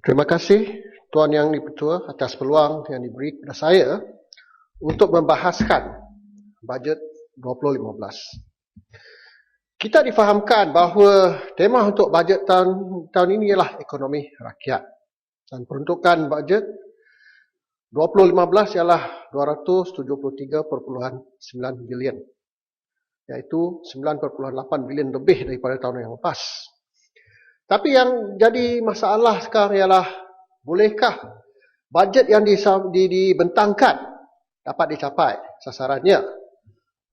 Terima kasih Tuan Yang Di-Pertua atas peluang yang diberi kepada saya untuk membahaskan bajet 2015. Kita difahamkan bahawa tema untuk bajet tahun ini ialah ekonomi rakyat. Dan peruntukan bajet 2015 ialah 273.9 bilion. Iaitu 9.8 bilion lebih daripada tahun yang lepas. Tapi yang jadi masalah sekarang ialah, bolehkah bajet yang dibentangkan dapat dicapai sasarannya,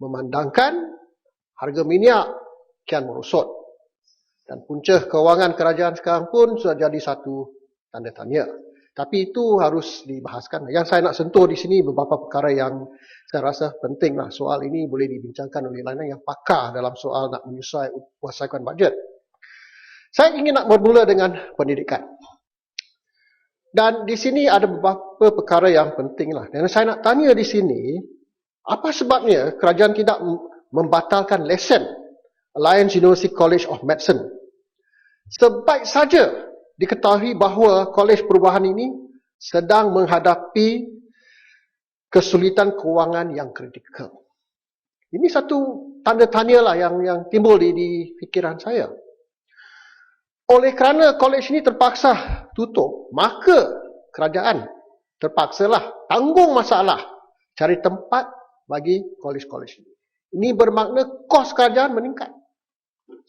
memandangkan harga minyak kian merosot dan punca kewangan kerajaan sekarang pun sudah jadi satu tanda tanya. Tapi itu harus dibahaskan. Yang saya nak sentuh di sini beberapa perkara yang saya rasa pentinglah. Soal ini boleh dibincangkan oleh lain yang pakar dalam soal nak menyelesaikan bajet. Saya ingin nak bermula dengan pendidikan. Dan di sini ada beberapa perkara yang pentinglah. Dan saya nak tanya di sini, apa sebabnya kerajaan tidak membatalkan lesen Alliance University College of Medicine? Sebaik saja diketahui bahawa Kolej Perubahan ini sedang menghadapi kesulitan kewangan yang kritikal. Ini satu tanda tanya lah yang timbul di fikiran saya. Oleh kerana kolej ini terpaksa tutup, maka kerajaan terpaksalah tanggung masalah cari tempat bagi kolej-kolej ini. Ini bermakna kos kerajaan meningkat.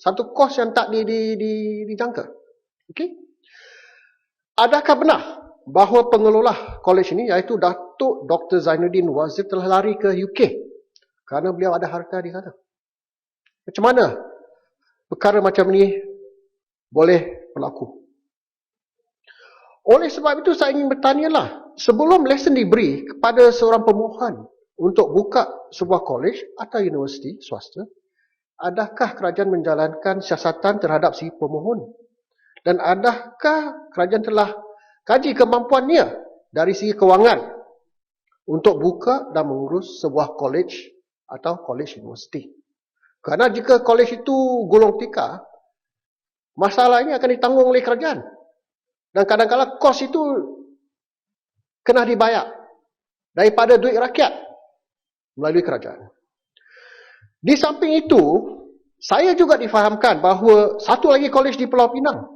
Satu kos yang tak dijangka. Okey? Adakah benar bahawa pengelola kolej ini, iaitu Datuk Dr. Zainuddin Wazir, telah lari ke UK kerana beliau ada harta di sana? Macam mana perkara macam ini boleh berlaku? Oleh sebab itu saya ingin bertanyalah, sebelum lesen diberi kepada seorang pemohon untuk buka sebuah kolej atau universiti swasta, adakah kerajaan menjalankan siasatan terhadap si pemohon? Dan adakah kerajaan telah kaji kemampuannya dari segi kewangan untuk buka dan mengurus sebuah kolej atau kolej universiti? Kerana jika kolej itu gulung tikar, masalah ini akan ditanggung oleh kerajaan. Dan kadang-kadang kos itu kena dibayar daripada duit rakyat melalui kerajaan. Di samping itu, saya juga difahamkan bahawa satu lagi kolej di Pulau Pinang,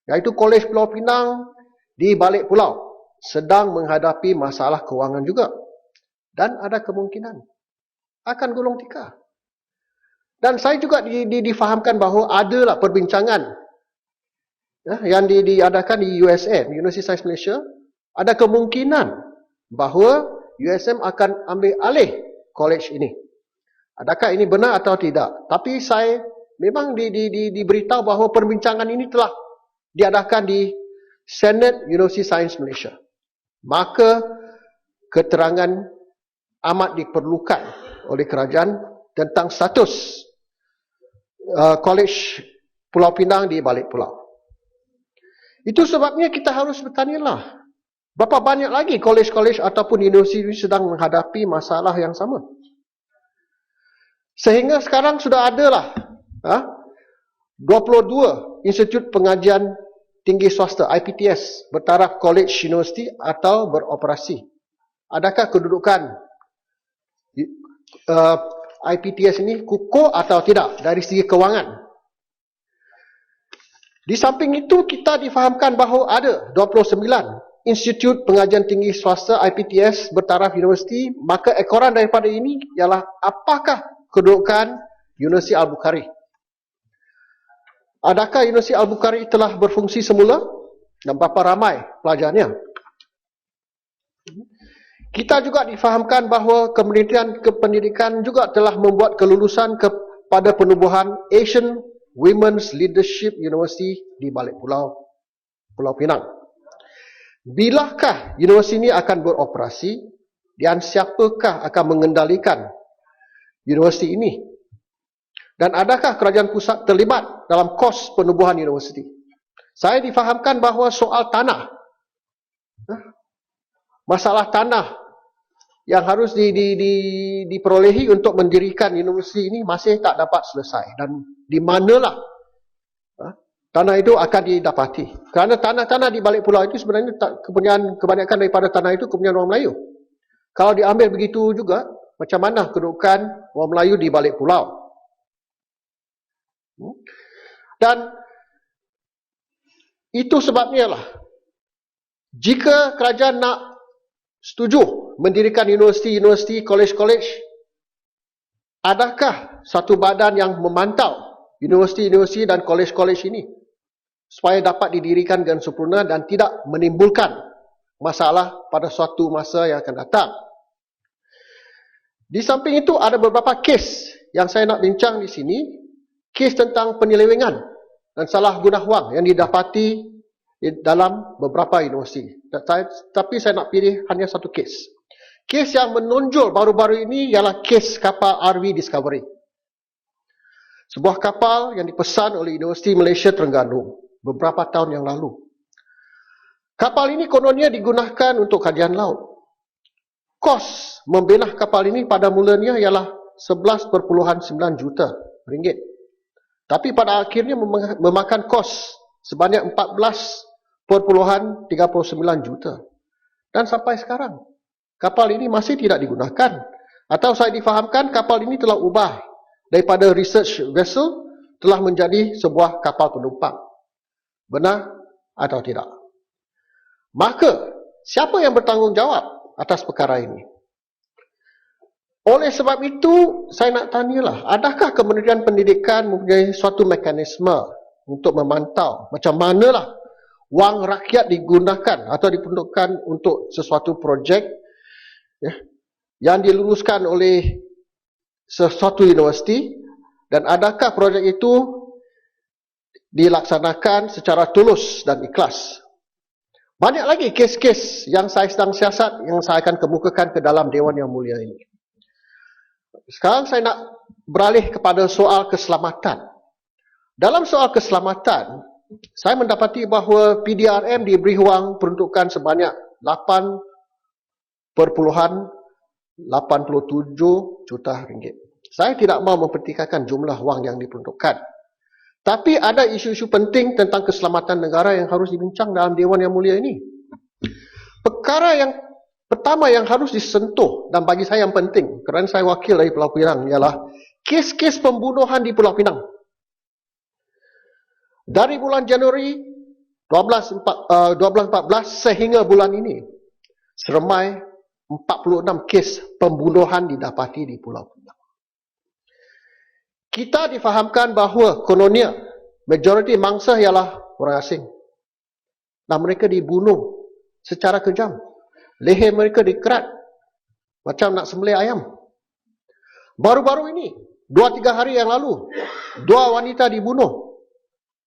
iaitu Kolej Pulau Pinang di balik pulau, sedang menghadapi masalah kewangan juga. Dan ada kemungkinan akan gulung tikar. Dan saya juga difahamkan bahawa adalah perbincangan yang diadakan di USM, University Science Malaysia. Ada kemungkinan bahawa USM akan ambil alih kolej ini. Adakah ini benar atau tidak? Tapi saya memang diberitahu bahawa perbincangan ini telah diadakan di Senate University Science Malaysia. Maka keterangan amat diperlukan oleh kerajaan tentang status Kolej Pulau Pinang di balik pulau. Itu sebabnya kita harus bertanyalah, berapa banyak lagi kolej-kolej ataupun universiti sedang menghadapi masalah yang sama. Sehingga sekarang sudah adalah 22 Institut Pengajian Tinggi Swasta IPTS bertaraf kolej universiti atau beroperasi. Adakah kedudukan IPTS ini kukuh atau tidak dari segi kewangan? Di samping itu, kita difahamkan bahawa ada 29 Institut Pengajian Tinggi Swasta IPTS bertaraf universiti. Maka ekoran daripada ini ialah, apakah kedudukan Universiti Al-Bukhari? Adakah Universiti Al-Bukhari telah berfungsi semula? Dan berapa ramai pelajarnya? Kita juga difahamkan bahawa Kementerian Kependidikan juga telah membuat kelulusan kepada penubuhan Asian Women's Leadership University di balik pulau Pinang. Bilakah universiti ini akan beroperasi dan siapakah akan mengendalikan universiti ini? Dan adakah kerajaan pusat terlibat dalam kos penubuhan universiti? Saya difahamkan bahawa soal tanah, masalah tanah yang harus diperolehi untuk mendirikan universiti ini masih tak dapat selesai. Dan di manalah tanah itu akan didapati. Kerana tanah-tanah di balik pulau itu sebenarnya kepunyaan kebanyakan daripada tanah itu kepunyaan orang Melayu. Kalau diambil begitu juga, macam mana kedudukan orang Melayu di balik pulau? Dan itu sebabnya lah, jika kerajaan nak setuju mendirikan universiti-universiti, kolej-kolej, adakah satu badan yang memantau universiti-universiti dan kolej-kolej ini supaya dapat didirikan dengan sempurna dan tidak menimbulkan masalah pada suatu masa yang akan datang? Di samping itu ada beberapa kes yang saya nak bincang di sini, kes tentang penyelewengan dan salah guna wang yang didapati dalam beberapa universiti. Tapi saya nak pilih hanya satu kes. Kes yang menonjol baru-baru ini ialah kes kapal RV Discovery. Sebuah kapal yang dipesan oleh Universiti Malaysia Terengganu beberapa tahun yang lalu. Kapal ini kononnya digunakan untuk kajian laut. Kos membina kapal ini pada mulanya ialah 11.9 juta ringgit. Tapi pada akhirnya memakan kos sebanyak 14.39 juta. Dan sampai sekarang, kapal ini masih tidak digunakan. Atau saya difahamkan kapal ini telah ubah daripada research vessel telah menjadi sebuah kapal penumpang. Benar atau tidak? Maka, siapa yang bertanggungjawab atas perkara ini? Oleh sebab itu, saya nak tanyalah, adakah Kementerian Pendidikan mempunyai suatu mekanisme untuk memantau macam manalah wang rakyat digunakan atau diperuntukkan untuk sesuatu projek yang diluluskan oleh sesuatu universiti, dan adakah projek itu dilaksanakan secara tulus dan ikhlas? Banyak lagi kes-kes yang saya sedang siasat yang saya akan kemukakan ke dalam Dewan Yang Mulia ini. Sekarang saya nak beralih kepada soal keselamatan. Dalam soal keselamatan, saya mendapati bahawa PDRM diberi wang peruntukan sebanyak 8.87 juta ringgit. Saya tidak mahu mempertikaikan jumlah wang yang diperuntukkan. Tapi ada isu-isu penting tentang keselamatan negara yang harus dibincang dalam Dewan Yang Mulia ini. Perkara yang pertama yang harus disentuh, dan bagi saya yang penting, kerana saya wakil dari Pulau Pinang, ialah kes-kes pembunuhan di Pulau Pinang. Dari bulan Januari 2014 sehingga bulan ini, seremai 46 kes pembunuhan didapati di Pulau Pinang. Kita difahamkan bahawa kononnya majoriti mangsa ialah orang asing. Dan mereka dibunuh secara kejam. Leher mereka dikerat macam nak sembelih ayam. Baru-baru ini, 2-3 hari yang lalu, 2 wanita dibunuh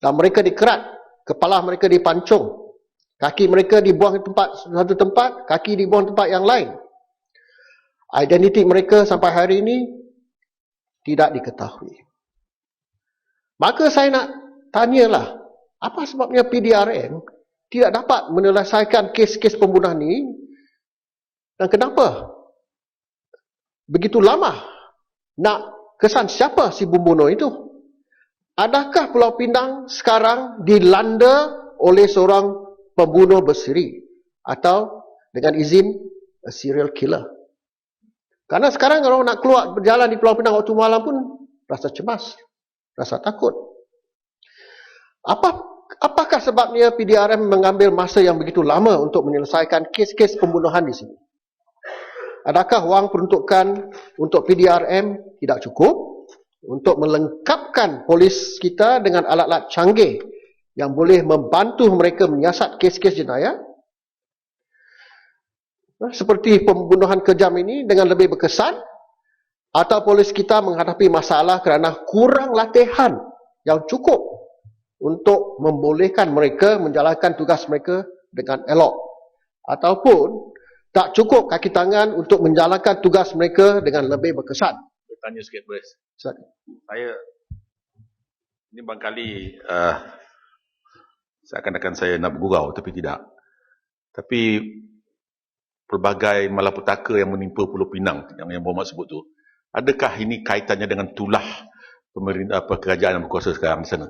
dan mereka dikerat, kepala mereka dipancung, kaki mereka dibuang di satu tempat, kaki dibuang tempat yang lain. Identiti mereka sampai hari ini tidak diketahui. Maka saya nak tanyalah, apa sebabnya PDRM tidak dapat menyelesaikan kes-kes pembunuhan ini? Dan kenapa begitu lama nak kesan siapa si pembunuh itu? Adakah Pulau Pinang sekarang dilanda oleh seorang pembunuh bersiri atau dengan izin a serial killer? Karena sekarang kalau nak keluar berjalan di Pulau Pinang waktu malam pun rasa cemas, rasa takut. Apakah sebabnya PDRM mengambil masa yang begitu lama untuk menyelesaikan kes-kes pembunuhan di sini? Adakah wang peruntukan untuk PDRM tidak cukup untuk melengkapkan polis kita dengan alat-alat canggih yang boleh membantu mereka menyiasat kes-kes jenayah? Seperti pembunuhan kejam ini dengan lebih berkesan, atau polis kita menghadapi masalah kerana kurang latihan yang cukup untuk membolehkan mereka menjalankan tugas mereka dengan elok, ataupun tak cukup kaki tangan untuk menjalankan tugas mereka dengan lebih berkesan. Tanya sikit boleh? Saya ini barangkali seakan-akan saya nak bergurau, tapi tidak. Tapi pelbagai malapetaka yang menimpa Pulau Pinang yang Berhormat sebut tu, adakah ini kaitannya dengan tulah pemerintah kerajaan yang berkuasa sekarang di sana?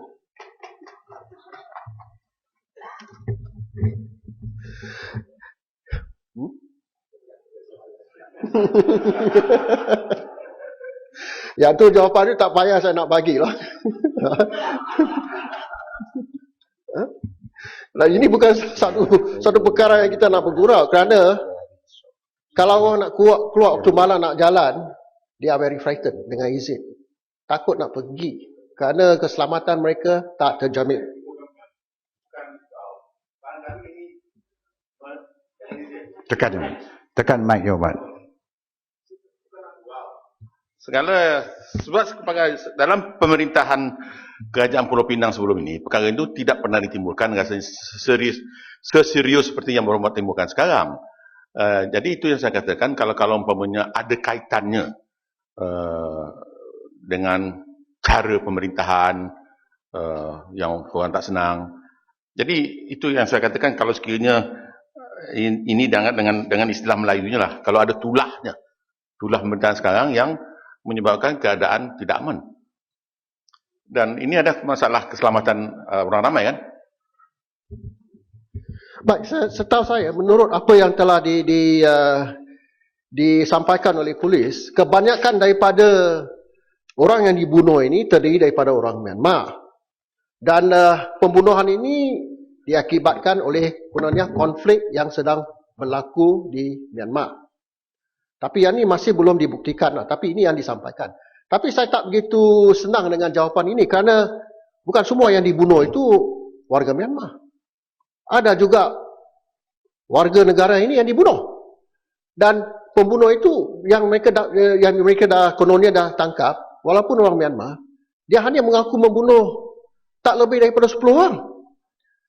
Yang tu jawapan tu tak payah saya nak bagilah. Nah, ini bukan satu perkara yang kita nak bergurau, kerana kalau orang nak keluar waktu malam nak jalan, dia very frightened dengan izin. Takut nak pergi kerana keselamatan mereka tak terjamin. Tekan mic Your Hormat. Sebab dalam pemerintahan Kerajaan Pulau Pinang sebelum ini, perkara itu tidak pernah ditimbulkan rasanya seserius seperti yang berhormat timbulkan sekarang. Jadi itu yang saya katakan, kalau umpamanya ada kaitannya dengan cara pemerintahan yang orang tak senang. Jadi itu yang saya katakan, kalau sekiranya ini dengan istilah Melayunya lah, kalau ada tulah pemerintahan sekarang yang menyebabkan keadaan tidak aman. Dan ini ada masalah keselamatan orang ramai kan? Baik, setahu saya, menurut apa yang telah disampaikan oleh polis, kebanyakan daripada orang yang dibunuh ini terdiri daripada orang Myanmar. Dan pembunuhan ini diakibatkan oleh konflik yang sedang berlaku di Myanmar. Tapi yang ini masih belum dibuktikan, tapi ini yang disampaikan. Tapi saya tak begitu senang dengan jawapan ini kerana bukan semua yang dibunuh itu warga Myanmar. Ada juga warga negara ini yang dibunuh. Dan pembunuh itu yang mereka dah kononnya dah tangkap, walaupun orang Myanmar, dia hanya mengaku membunuh tak lebih daripada 10 orang.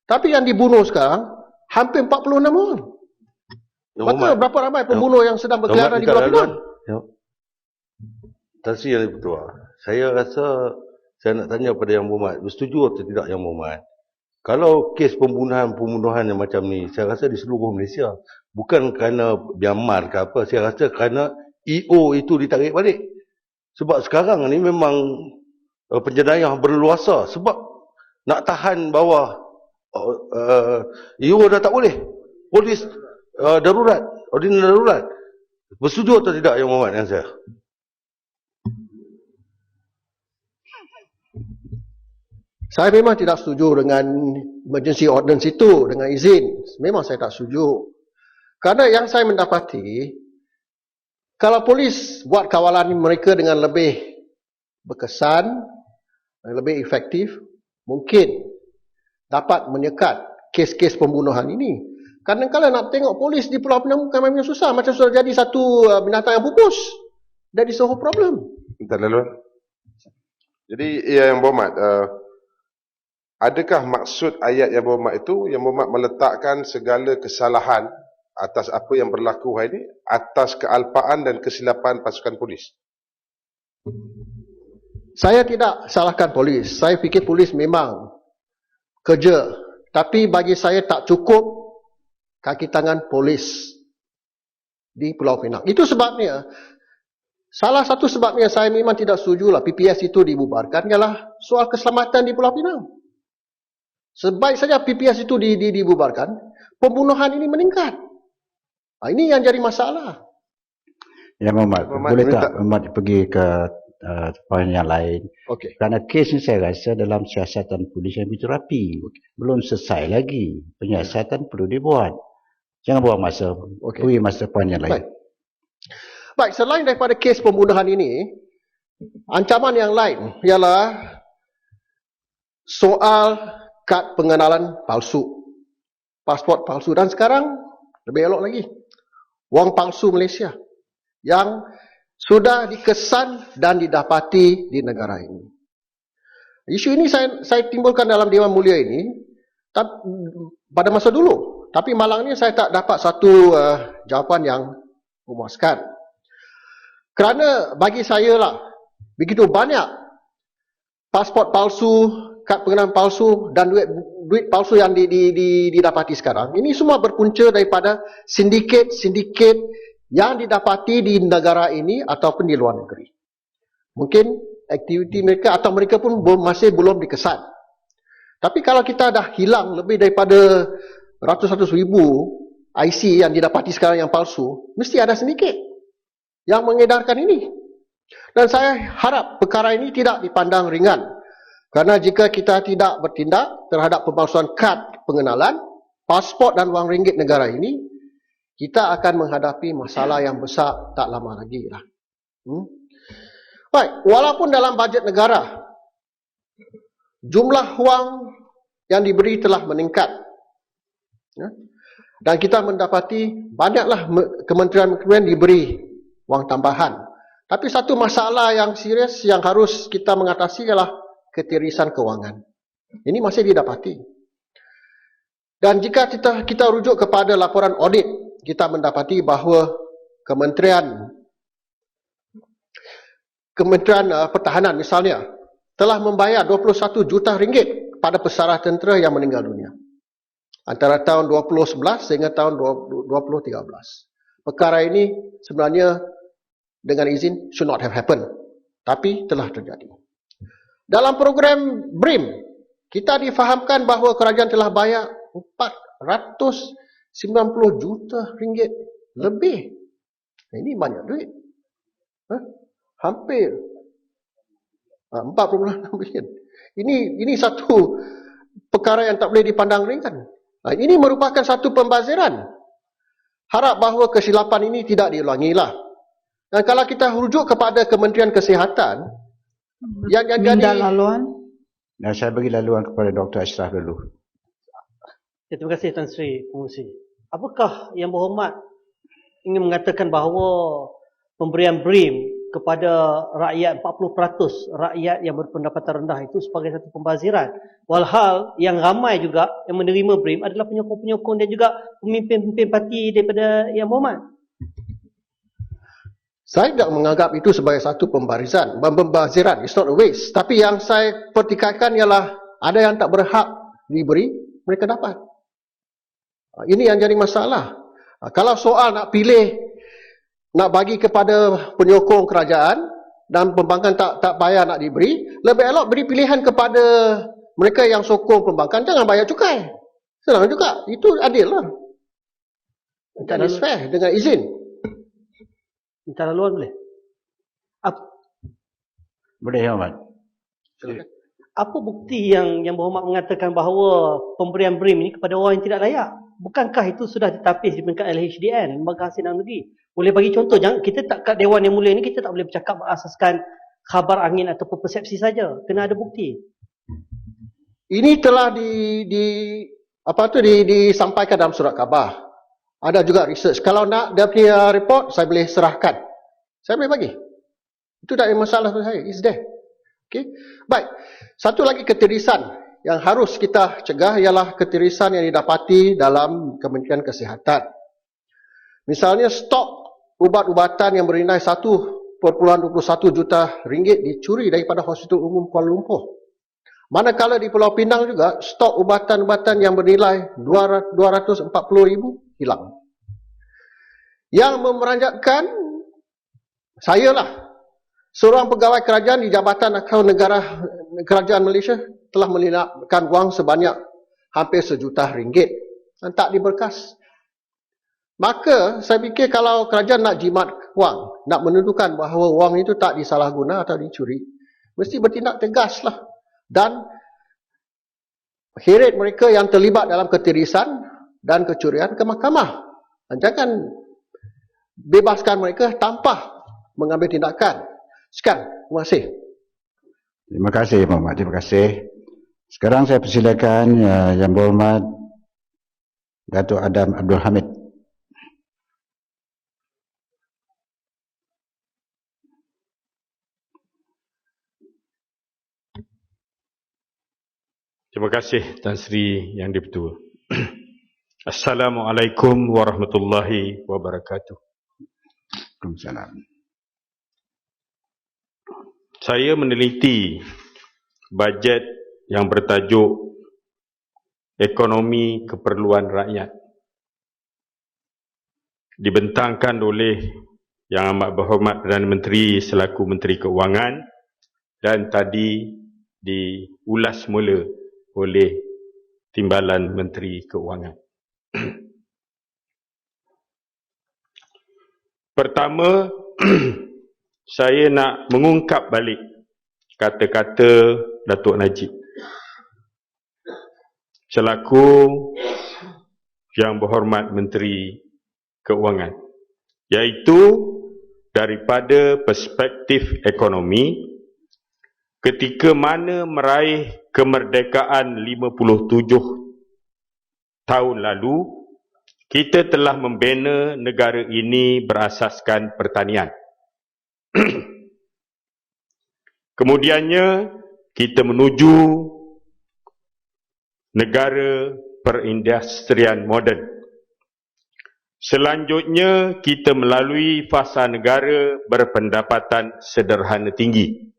Tapi yang dibunuh sekarang hampir 46 orang. Maka berapa ramai pembunuh yang sedang berkeliaran di Pulau Pinang? Terima kasih Ketua. Saya rasa saya nak tanya pada Yang Berhormat, bersetuju atau tidak Yang Berhormat? Kalau kes pembunuhan yang macam ni, saya rasa di seluruh Malaysia, bukan kerana Myanmar ke apa, saya rasa kerana EO itu ditarik balik. Sebab sekarang ni memang penjenayah berluasa. Sebab nak tahan bawah EO dah tak boleh. Polis darurat, ordinan darurat. Bersetuju atau tidak Yang Berhormat dengan saya? Saya memang tidak setuju dengan emergency ordinance itu, dengan izin. Memang saya tak setuju. Kerana yang saya mendapati, kalau polis buat kawalan mereka dengan lebih berkesan, lebih efektif, mungkin dapat menyekat kes-kes pembunuhan ini. Kerana kalau nak tengok polis di Pulau Pinang bukan memang susah, macam sudah jadi satu binatang yang pupus. That is the whole problem. Bentar lalu. Jadi Yang Berhormat, adakah maksud ayat Yang Berhormat itu, Yang Berhormat meletakkan segala kesalahan atas apa yang berlaku hari ini atas kealpaan dan kesilapan pasukan polis? Saya tidak salahkan polis. Saya fikir polis memang kerja. Tapi bagi saya tak cukup kaki tangan polis di Pulau Pinang. Itu sebabnya, salah satu sebabnya saya memang tidak setujulah PPS itu dibubarkan ialah soal keselamatan di Pulau Pinang. Sebaik saja PPS itu dibubarkan, pembunuhan ini meningkat. Ini yang jadi masalah. Yang Berhormat, boleh tak Berhormat pergi ke poin yang lain? Okey. Kerana kes ni saya rasa dalam siasatan polis yang begitu rapi. Belum selesai lagi. Penyiasatan perlu dibuat. Jangan buang masa. Pergi masa poin yang lain. Baik, selain daripada kes pembunuhan ini, ancaman yang lain ialah soal kad pengenalan palsu, pasport palsu, dan sekarang lebih elok lagi, wang palsu Malaysia yang sudah dikesan dan didapati di negara ini. Isu ini saya timbulkan dalam Dewan Mulia ini pada masa dulu, tapi malang ini saya tak dapat satu jawapan yang memuaskan. Kerana bagi saya lah, begitu banyak pasport palsu, kad pengenalan palsu dan duit palsu yang didapati sekarang. Ini semua berpunca daripada sindiket-sindiket yang didapati di negara ini ataupun di luar negeri. Mungkin aktiviti mereka atau mereka pun masih belum dikesan. Tapi kalau kita dah hilang lebih daripada ratus-ratus ribu IC yang didapati sekarang yang palsu, mesti ada sedikit yang mengedarkan ini. Dan saya harap perkara ini tidak dipandang ringan. Kerana jika kita tidak bertindak terhadap pemalsuan kad pengenalan, pasport dan wang ringgit negara ini, kita akan menghadapi masalah yang besar tak lama lagi lah. Baik, walaupun dalam bajet negara, jumlah wang yang diberi telah meningkat. Dan kita mendapati banyaklah kementerian-kementerian diberi wang tambahan. Tapi satu masalah yang serius yang harus kita mengatasi ialah ketirisan kewangan. Ini masih didapati. Dan jika kita rujuk kepada laporan audit, kita mendapati bahawa Kementerian Pertahanan misalnya telah membayar 21 juta ringgit pada pesara tentera yang meninggal dunia antara tahun 2011 sehingga tahun 2013. Perkara ini sebenarnya dengan izin should not have happened, tapi telah terjadi. Dalam program BRIM, kita difahamkan bahawa kerajaan telah bayar 490 juta ringgit lebih. Ini banyak duit. Hampir 4,6 bilion. Ini satu perkara yang tak boleh dipandang ringan. Ini merupakan satu pembaziran. Harap bahawa kesilapan ini tidak diulangilah. Dan kalau kita rujuk kepada Kementerian Kesihatan, yang jadi... Dan saya bagi laluan kepada Dr. Ashraf dulu. Terima kasih Tan Sri Pengurusi. Apakah Yang Berhormat ingin mengatakan bahawa pemberian BRIM kepada rakyat 40% rakyat yang berpendapatan rendah itu sebagai satu pembaziran? Walhal yang ramai juga yang menerima BRIM adalah penyokong-penyokong dan juga pemimpin-pemimpin parti daripada Yang Berhormat. Saya tidak menganggap itu sebagai satu pembaziran. It's not a waste. Tapi yang saya pertikaikan ialah ada yang tak berhak diberi, mereka dapat. Ini yang jadi masalah. Kalau soal nak pilih, nak bagi kepada penyokong kerajaan dan pembangkang tak payah nak diberi, lebih elok beri pilihan kepada mereka yang sokong pembangkang, jangan bayar cukai. Senang juga. Itu adil lah. That is fair dengan izin. Minta laluan boleh? Boleh, Yang Berhormat. Apa bukti yang Berhormat mengatakan bahawa pemberian BRIM ini kepada orang yang tidak layak? Bukankah itu sudah ditapis di peringkat LHDN, Lembaga Hasil Negeri? Boleh bagi contoh, kita tak kat Dewan Yang Mulia ini kita tak boleh bercakap berasaskan khabar angin ataupun persepsi saja. Kena ada bukti. Ini telah disampaikan dalam surat khabar. Ada juga research. Kalau nak dia punya report, saya boleh serahkan. Saya boleh bagi. Itu tak ada masalah untuk saya. It's there. Okay. Baik. Satu lagi ketirisan yang harus kita cegah ialah ketirisan yang didapati dalam Kementerian Kesihatan. Misalnya stok ubat-ubatan yang bernilai 1.21 juta ringgit dicuri daripada Hospital Umum Kuala Lumpur. Manakala di Pulau Pinang juga stok ubatan-ubatan yang bernilai 240,000 hilang. Yang memeranjatkan saya lah, seorang pegawai kerajaan di Jabatan Akaun Negara Kerajaan Malaysia telah melindapkan wang sebanyak hampir RM1 juta dan tak diberkas. Maka saya fikir kalau kerajaan nak jimat wang, nak menentukan bahawa wang itu tak disalahguna atau dicuri, mesti bertindak tegaslah dan heret mereka yang terlibat dalam ketirisan dan kecurian ke mahkamah. Dan jangan bebaskan mereka tanpa mengambil tindakan. Sekian, terima kasih. Terima kasih, Yang Berhormat. Terima kasih. Sekarang saya persilakan Yang Berhormat Datuk Adam Abdul Hamid. Terima kasih Tan Sri Yang di-Pertua. Assalamualaikum warahmatullahi wabarakatuh. Waalaikumsalam. Saya meneliti bajet yang bertajuk Ekonomi Keperluan Rakyat, dibentangkan oleh Yang Amat Berhormat Perdana Menteri selaku Menteri Keuangan dan tadi diulas semula oleh Timbalan Menteri Keuangan. Pertama, saya nak mengungkap balik kata-kata Datuk Najib selaku Yang Berhormat Menteri Keuangan, iaitu daripada perspektif ekonomi, ketika mana meraih kemerdekaan 57 tahun lalu, kita telah membina negara ini berasaskan pertanian. Kemudiannya, kita menuju negara perindustrian moden. Selanjutnya, kita melalui fasa negara berpendapatan sederhana tinggi.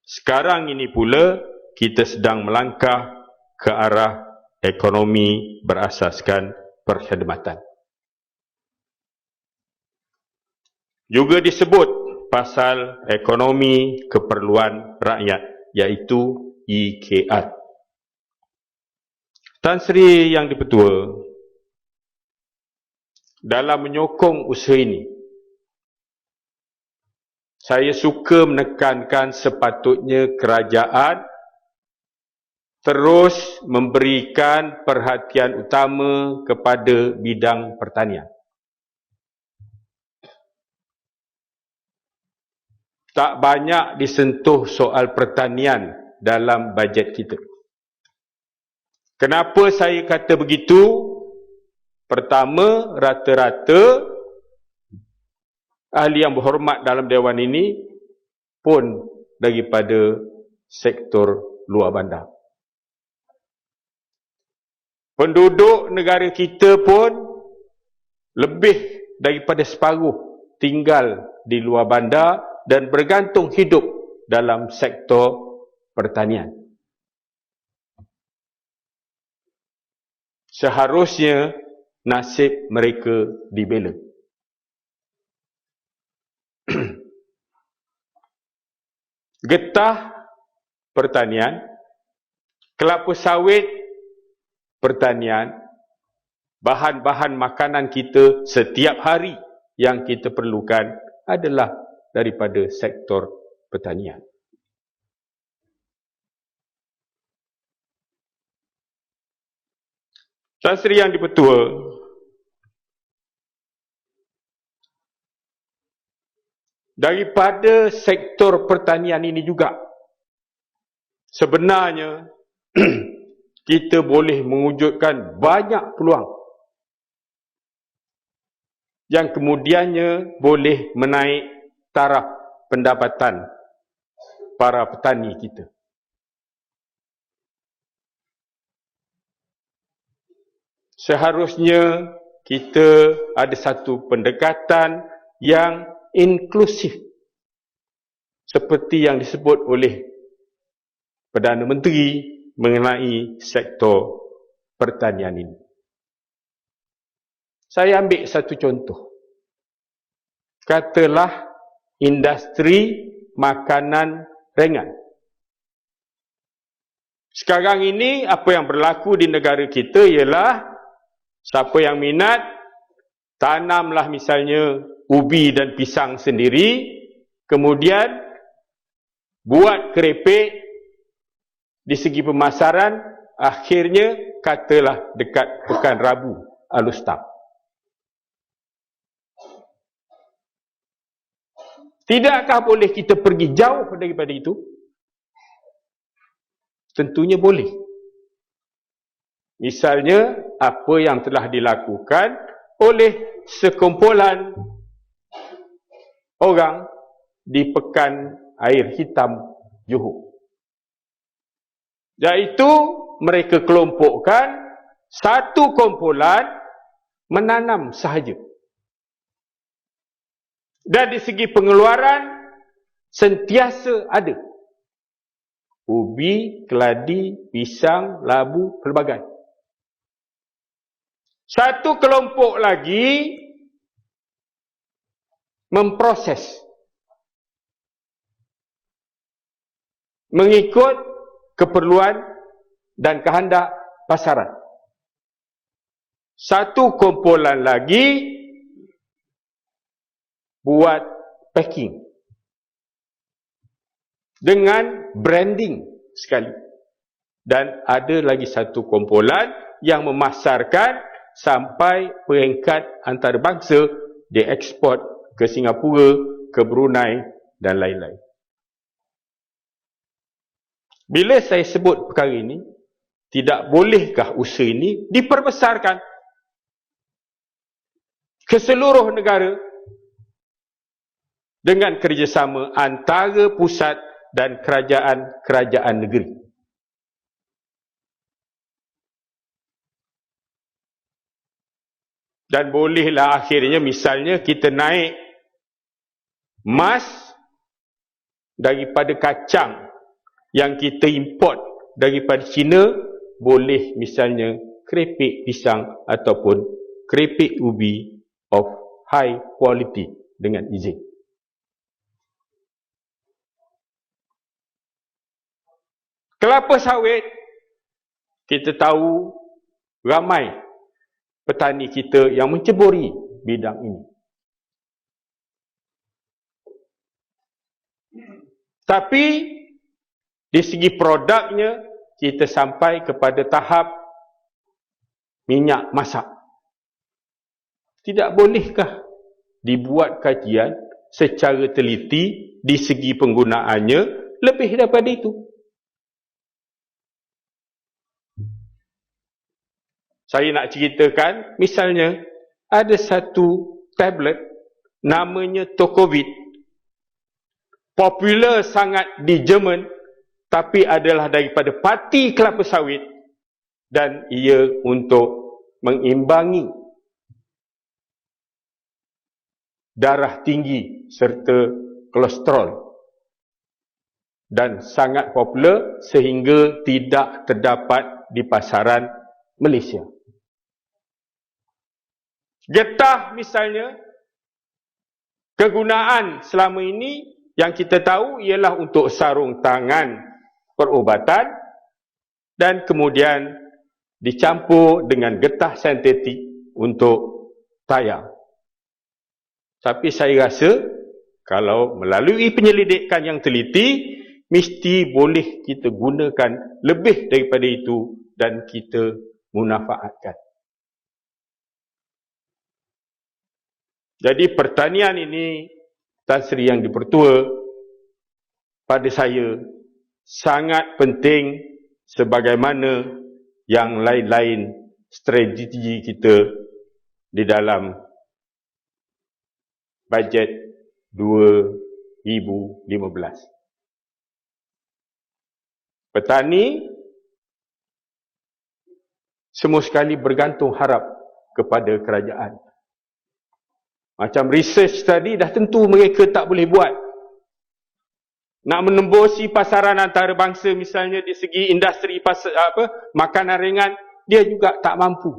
Sekarang ini pula, kita sedang melangkah ke arah ekonomi berasaskan perkhidmatan. Juga disebut pasal ekonomi keperluan rakyat, iaitu EKR. Tan Sri Yang Dipertua, dalam menyokong usaha ini, saya suka menekankan sepatutnya kerajaan terus memberikan perhatian utama kepada bidang pertanian. Tak banyak disentuh soal pertanian dalam bajet kita. Kenapa saya kata begitu? Pertama, rata-rata ahli yang berhormat dalam Dewan ini pun daripada sektor luar bandar. Penduduk negara kita pun lebih daripada separuh tinggal di luar bandar dan bergantung hidup dalam sektor pertanian. Seharusnya nasib mereka dibela. Getah pertanian, kelapa sawit pertanian, bahan-bahan makanan kita setiap hari yang kita perlukan adalah daripada sektor pertanian. Tan Sri Yang Dipertua, daripada sektor pertanian ini juga, sebenarnya kita boleh mewujudkan banyak peluang yang kemudiannya boleh menaik taraf pendapatan para petani kita. Seharusnya kita ada satu pendekatan yang inklusif seperti yang disebut oleh Perdana Menteri mengenai sektor pertanian ini. Saya ambil satu contoh. Katalah industri makanan ringan. Sekarang ini apa yang berlaku di negara kita ialah siapa yang minat, tanamlah misalnya ubi dan pisang sendiri, kemudian buat keripik. Di segi pemasaran, akhirnya katalah dekat Pekan Rabu, Alustap. Tidakkah boleh kita pergi jauh daripada itu? Tentunya boleh. Misalnya, apa yang telah dilakukan oleh sekumpulan orang di Pekan Air Hitam Johor. Iaitu mereka kelompokkan satu kumpulan menanam sahaja. Dan di segi pengeluaran sentiasa ada. Ubi, keladi, pisang, labu, pelbagai. Satu kelompok lagi memproses mengikut keperluan dan kehendak pasaran. Satu kumpulan lagi buat packing dengan branding sekali. Dan ada lagi satu kumpulan yang memasarkan sampai peringkat antarabangsa, dieksport ke Singapura, ke Brunei dan lain-lain. Bila saya sebut perkara ini, tidak bolehkah usaha ini diperbesarkan ke seluruh negara dengan kerjasama antara pusat dan kerajaan-kerajaan negeri? Dan bolehlah akhirnya misalnya kita naik mas daripada kacang yang kita import daripada China, boleh misalnya keripik pisang ataupun keripik ubi of high quality dengan izin. Kelapa sawit, kita tahu ramai petani kita yang menceburi bidang ini. Tapi di segi produknya, kita sampai kepada tahap minyak masak. Tidak bolehkah dibuat kajian secara teliti di segi penggunaannya lebih daripada itu? Saya nak ceritakan, misalnya ada satu tablet namanya Tocovit. Popular sangat di Jerman, tapi adalah daripada pati kelapa sawit dan ia untuk mengimbangi darah tinggi serta kolesterol. Dan sangat popular sehingga tidak terdapat di pasaran Malaysia. Getah misalnya, kegunaan selama ini yang kita tahu ialah untuk sarung tangan perubatan dan kemudian dicampur dengan getah sintetik untuk tayar. Tapi saya rasa kalau melalui penyelidikan yang teliti, mesti boleh kita gunakan lebih daripada itu dan kita munafaatkan. Jadi pertanian ini, Tan Sri Yang Dipertua, pada saya sangat penting sebagaimana yang lain-lain strategi kita di dalam bajet 2015. Petani semua sekali bergantung harap kepada kerajaan. Macam research tadi dah tentu mereka tak boleh buat. Nak menembusi pasaran antarabangsa misalnya di segi industri makanan ringan, dia juga tak mampu.